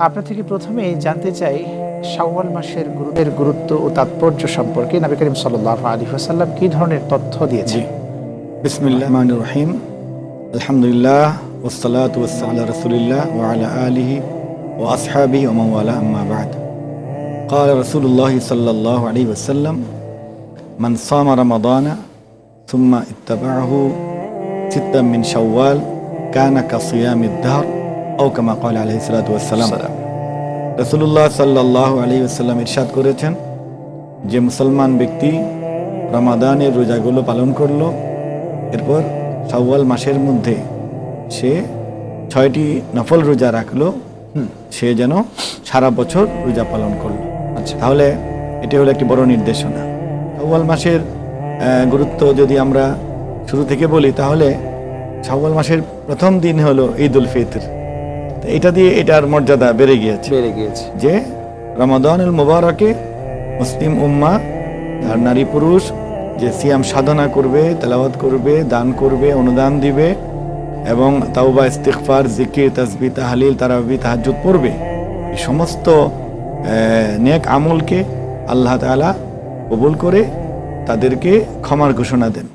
আপনার থেকে প্রথমেই জানতে চাই শাওয়াল মাসের গুরুত্ব ও তাৎপর্য সম্পর্কে নবী করিম সাল্লাল্লাহু আলাইহি ওয়াসাল্লাম কি ধরনের তথ্য দিয়েছেন। বিসমিল্লাহির রহমানির রহিম। আলহামদুলিল্লাহ ওয়াসসালাতু ওয়াসসালামু আলা রাসূলিল্লাহ ওয়া আলা আলিহি ওয়া আসহাবিহি ওয়া মান ওয়ালা আম্মা বা'দ। قال رسول الله صلى الله عليه وسلم من صام رمضان ثم اتبعه ستا من شوال كان كصيام الدهر أو كما قال عليه الصلاة والسلام। রাসূলুল্লাহ সাল্লাল্লাহু আলাইহি ওয়াসাল্লাম ইরশাদ করেছেন যে মুসলমান ব্যক্তি রমাদানের রোজাগুলো পালন করলো, এরপর শাওয়াল মাসের মধ্যে সে 6টি নফল রোজা রাখলো, সে যেন সারা বছর রোজা পালন করলো। আচ্ছা, তাহলে এটি হলো একটি বড় নির্দেশনা। শাওয়াল মাসের গুরুত্ব যদি আমরা শুরু থেকে বলি, তাহলে শাওয়াল মাসের প্রথম দিন হলো ঈদ উল ফিতর। এটা দিয়ে এটার মর্যাদা বেড়ে গিয়েছে যে রমাদানুল মুবারকে মুসলিম উম্মাহ আর নারী পুরুষ যে সিয়াম সাধনা করবে, তেলাওয়াত করবে, দান করবে, অনুদান দিবে এবং তাওবা, ইস্তিগফার, জিকির, তাসবিহ, তাহলিল, তারাবি, তাহাজ্জুদ পড়বে, এই সমস্ত নেক আমলকে আল্লাহ তাআলা কবুল করে তাদেরকে ক্ষমার ঘোষণা দেন।